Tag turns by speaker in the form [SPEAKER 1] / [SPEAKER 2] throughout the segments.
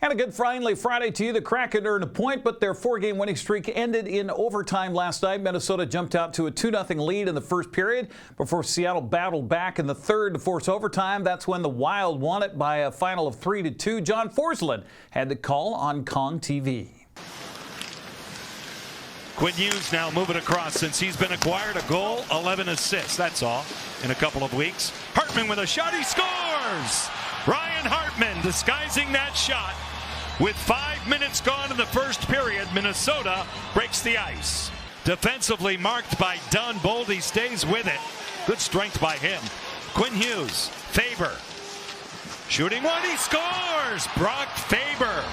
[SPEAKER 1] And a good friendly Friday to you. The Kraken earned a point, but their 4-game winning streak ended in overtime last night. Minnesota jumped out to a 2-0 lead in the first period before Seattle battled back in the third to force overtime. That's when the Wild won it by a final of 3-2. John Forsland had the call on Kong TV.
[SPEAKER 2] Quinn Hughes now moving across since he's been acquired. A goal, 11 assists. That's all in a couple of weeks. Hartman with a shot. He scores! Ryan Hartman disguising that shot. With 5 minutes gone in the first period, Minnesota breaks the ice. Defensively marked by Dunn. Boldy stays with it. Good strength by him. Quinn Hughes, Faber. Shooting one, he scores! Brock Faber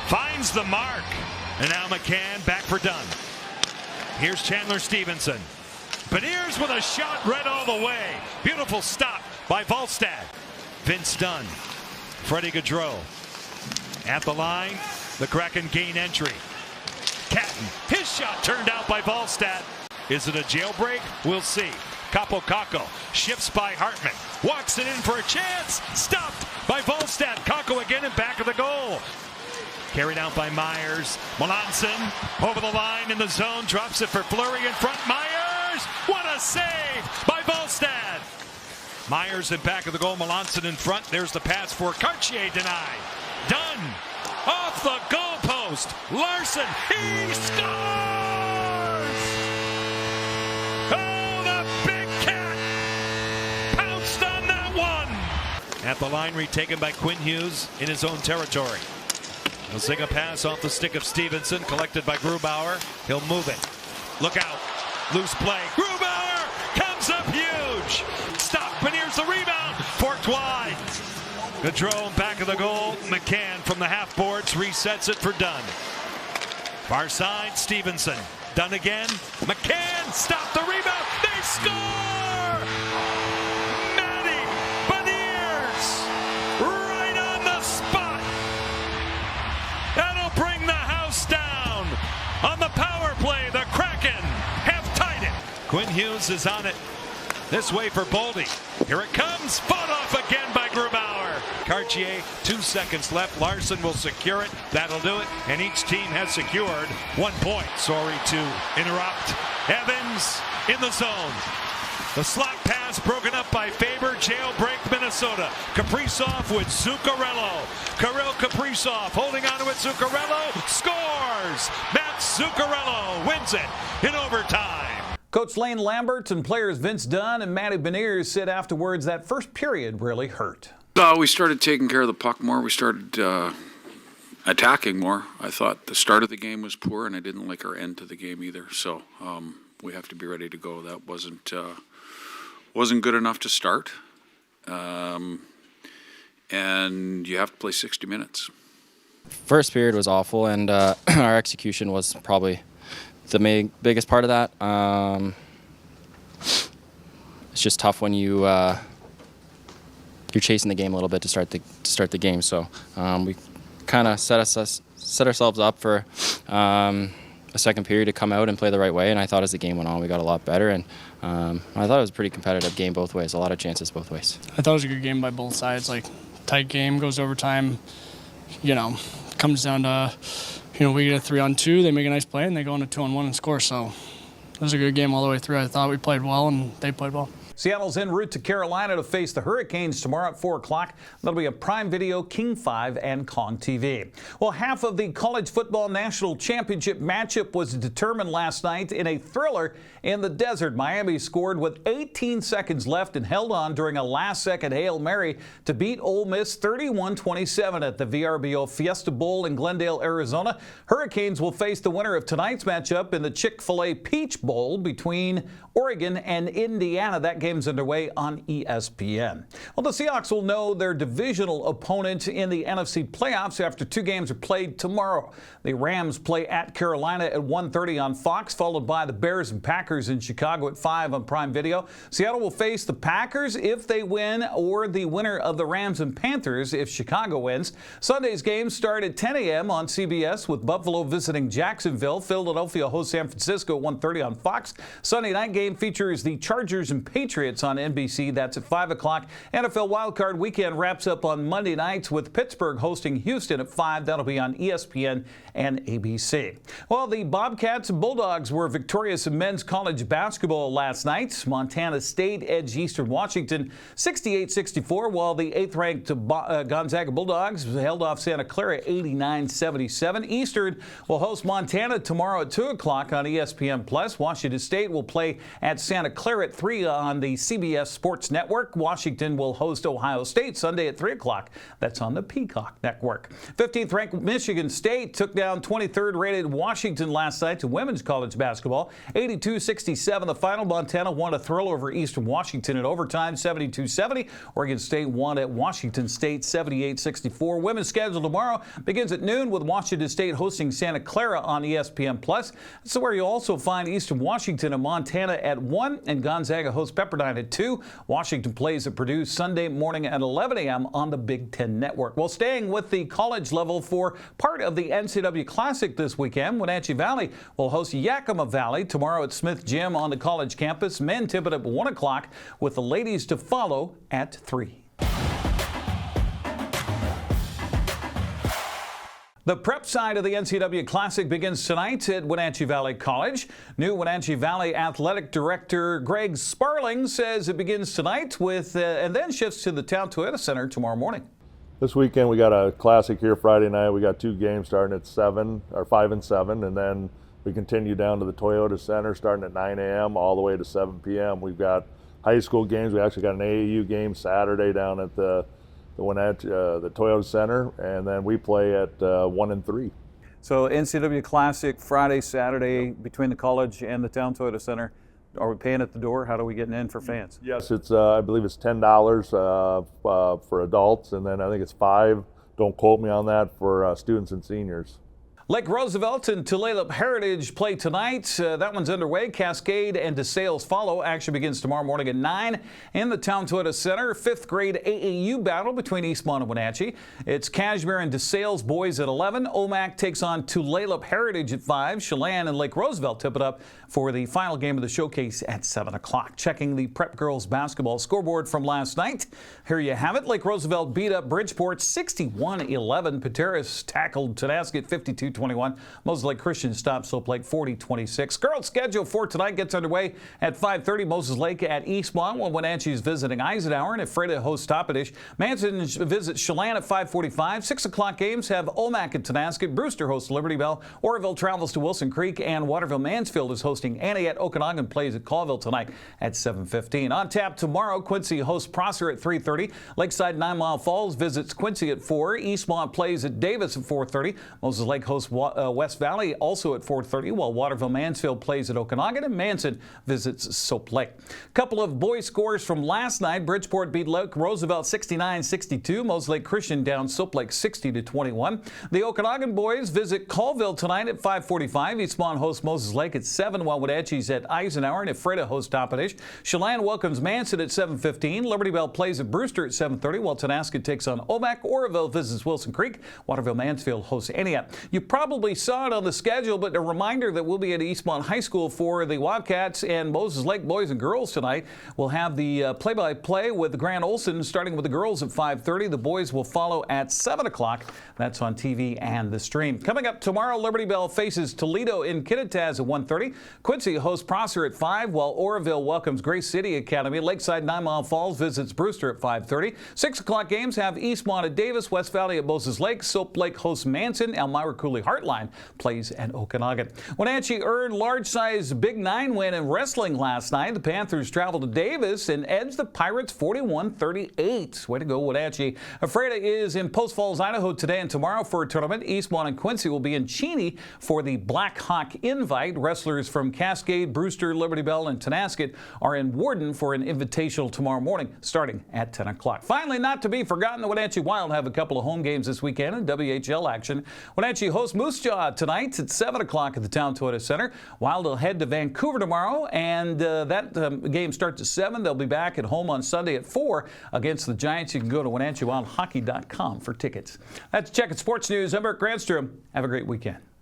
[SPEAKER 2] finds the mark. And now McCann back for Dunn. Here's Chandler Stevenson. Beniers with a shot read all the way. Beautiful stop by Volstad. Vince Dunn. Freddie Gaudreau. At the line, the Kraken gain entry. Catton, his shot turned out by Volstad. Is it a jailbreak? We'll see. Capo Caco shifts by Hartman. Walks it in for a chance. Stopped by Volstad. Caco again in back of the goal. Carried out by Myers. Melanson over the line in the zone. Drops it for Fleury in front. Myers! What a save by Volstad! Myers in back of the goal. Melanson in front. There's the pass for Cartier denied. Dunn off the goalpost. Larson. He scores! Oh, the big cat pounced on that one. At the line, retaken by Quinn Hughes in his own territory. He'll sing a pass off the stick of Stevenson, collected by Grubauer. He'll move it. Look out. Loose play. Grubauer comes up huge. Stop. Beniers the rebound. Forked wide. Gaudreau back of the goal. McCann from the half boards resets it for Dunn. Far side, Stevenson. Dunn again. McCann. Stop the rebound. They score! Matty Beniers right on the spot. That'll bring the house down. On the power play, the Kraken have tied it. Quinn Hughes is on it. This way for Boldy. Here it comes. Fought off again by Grubauer. Cartier, 2 seconds left. Larson will secure it. That'll do it. And each team has secured 1 point. Sorry to interrupt. Evans in the zone. The slot pass broken up by Faber. Jailbreak Minnesota. Kaprizov with Zuccarello. Kirill Kaprizov holding on to it. Zuccarello scores. Matt Zuccarello wins it in overtime.
[SPEAKER 1] Coach Lane Lambert and players Vince Dunn and Matty Beniers said afterwards that first period really hurt.
[SPEAKER 3] We started taking care of the puck more. We started attacking more. I thought the start of the game was poor, and I didn't like our end to the game either. So we have to be ready to go. That wasn't good enough to start. And you have to play 60 minutes.
[SPEAKER 4] First period was awful, and our execution was probably the biggest part of that. It's just tough when you're chasing the game a little bit to start the game. So we kind of set ourselves up for a second period to come out and play the right way. And I thought as the game went on, we got a lot better. And I thought it was a pretty competitive game both ways. A lot of chances both ways.
[SPEAKER 5] I thought it was a good game by both sides. Like tight game, goes overtime. Comes down to. We get a 3-on-2, they make a nice play, and they go on a 2-on-1 and score. So it was a good game all the way through. I thought we played well, and they played well.
[SPEAKER 1] Seattle's en route to Carolina to face the Hurricanes tomorrow at 4 o'clock. That'll be a Prime Video, King 5, and Kong TV. Well, half of the College Football National Championship matchup was determined last night in a thriller in the desert. Miami scored with 18 seconds left and held on during a last-second Hail Mary to beat Ole Miss 31-27 at the VRBO Fiesta Bowl in Glendale, Arizona. Hurricanes will face the winner of tonight's matchup in the Chick-fil-A Peach Bowl between Oregon and Indiana. That game's underway on ESPN. Well, the Seahawks will know their divisional opponent in the NFC playoffs after 2 games are played tomorrow. The Rams play at Carolina at 1:30 on Fox, followed by the Bears and Packers in Chicago at 5 on Prime Video. Seattle will face the Packers if they win, or the winner of the Rams and Panthers if Chicago wins. Sunday's games start at 10 a.m. on CBS with Buffalo visiting Jacksonville. Philadelphia hosts San Francisco at 1:30 on Fox. Sunday night game game features the Chargers and Patriots on NBC. That's at 5 o'clock. NFL Wildcard Weekend wraps up on Monday nights with Pittsburgh hosting Houston at 5. That'll be on ESPN and ABC. Well, the Bobcats and Bulldogs were victorious in men's college basketball last night. Montana State edged Eastern Washington 68-64, while the 8th-ranked Gonzaga Bulldogs held off Santa Clara 89-77. Eastern will host Montana tomorrow at 2 o'clock on ESPN+. Washington State will play at Santa Clara at 3 on the CBS Sports Network. Washington will host Ohio State Sunday at 3 o'clock. That's on the Peacock Network. 15th-ranked Michigan State took down 23rd-rated Washington last night to women's college basketball. 82-67 the final. Montana won a thrill over Eastern Washington in overtime, 72-70. Oregon State won at Washington State, 78-64. Women's schedule tomorrow begins at noon with Washington State hosting Santa Clara on ESPN+. This is where you'll also find Eastern Washington and Montana at 1, and Gonzaga hosts Pepperdine at 2. Washington plays at Purdue Sunday morning at 11 a.m. on the Big Ten Network. Well, staying with the college level for part of the NCW Classic this weekend, Wenatchee Valley will host Yakima Valley tomorrow at Smith Gym on the college campus. Men tip it at 1 o'clock with the ladies to follow at 3. The prep side of the NCW Classic begins tonight at Wenatchee Valley College. New Wenatchee Valley Athletic Director Greg Sparling says it begins tonight with and then shifts to the Town Toyota Center tomorrow morning.
[SPEAKER 6] This weekend we got a Classic here Friday night. We got 2 games starting at 5 and 7, and then we continue down to the Toyota Center starting at 9 a.m. all the way to 7 p.m. We've got high school games. We actually got an AAU game Saturday down at the Toyota Center, and then we play at 1 and 3.
[SPEAKER 7] So NCW Classic Friday, Saturday between the college and the Town Toyota Center. Are we paying at the door? How are we getting in for fans?
[SPEAKER 6] Yes, it's I believe it's $10 for adults, and then I think it's $5. Don't quote me on that for students and seniors.
[SPEAKER 1] Lake Roosevelt and Tulalip Heritage play tonight. That one's underway. Cascade and DeSales follow. Action begins tomorrow morning at 9 in the Town Toyota Center. 5th grade AAU battle between Eastmont and Wenatchee. It's Cashmere and DeSales boys at 11. Omak takes on Tulalip Heritage at 5. Chelan and Lake Roosevelt tip it up for the final game of the showcase at 7 o'clock. Checking the prep girls basketball scoreboard from last night. Here you have it. Lake Roosevelt beat up Bridgeport 61-11. Pateras tackled Tonasket 52-21. Moses Lake Christian stopped Soap Lake 40-26. Girls schedule for tonight gets underway at 5:30. Moses Lake at Eastmont while Wenatchee is visiting Eisenhower, and Ephrata hosts Toppenish. Manson visits Chelan at 5:45. 6 o'clock games have Omak at Tonasket. Brewster hosts Liberty Bell. Oroville travels to Wilson Creek, and Waterville Mansfield is hosting Aniet. Okanagan plays at Colville tonight at 7:15. On tap tomorrow, Quincy hosts Prosser at 3:30. Lakeside 9 Mile Falls visits Quincy at 4. Eastmont plays at Davis at 4:30. Moses Lake hosts West Valley also at 4:30, while Waterville Mansfield plays at Okanagan, and Manson visits Soap Lake. Couple of boys scores from last night. Bridgeport beat Lake Roosevelt 69-62. Moses Lake Christian down Soap Lake 60-21. The Okanagan boys visit Colville tonight at 5:45. Eastmont hosts Moses Lake at 7, while Wenatchee's at Eisenhower, and Ephrata hosts Toppenish. Chelan welcomes Manson at 7:15. Liberty Bell plays at Brewster at 7:30, while Tonasket takes on Omak. Oroville visits Wilson Creek. Waterville Mansfield hosts Aniet. You probably saw it on the schedule, but a reminder that we'll be at Eastmont High School for the Wildcats and Moses Lake boys and girls tonight. We'll have the play-by-play with Grant Olson starting with the girls at 5:30. The boys will follow at 7 o'clock. That's on TV and the stream. Coming up tomorrow, Liberty Bell faces Toledo in Kittitas at 1:30. Quincy hosts Prosser at 5, while Oroville welcomes Grace City Academy. Lakeside 9 Mile Falls visits Brewster at 5:30. 6 o'clock games have Eastmont at Davis, West Valley at Moses Lake. Soap Lake hosts Manson. Elmira Cooley Heartline plays at Okanagan. Wenatchee earned large-size Big 9 win in wrestling last night. The Panthers traveled to Davis and edged the Pirates 41-38. Way to go, Wenatchee. Ephrata is in Post Falls, Idaho today and tomorrow for a tournament. Eastmont and Quincy will be in Cheney for the Black Hawk Invite. Wrestlers from Cascade, Brewster, Liberty Bell, and Tonasket are in Warden for an invitational tomorrow morning starting at 10 o'clock. Finally, not to be forgotten, the Wenatchee Wild have a couple of home games this weekend in WHL action. Wenatchee hosts Moose Jaw tonight at 7 o'clock at the Town Toyota Center. Wild will head to Vancouver tomorrow, and that game starts at 7. They'll be back at home on Sunday at 4 against the Giants. You can go to WenatcheeWildHockey.com for tickets. That's Checking Sports News. I'm Granstrom. Have a great weekend.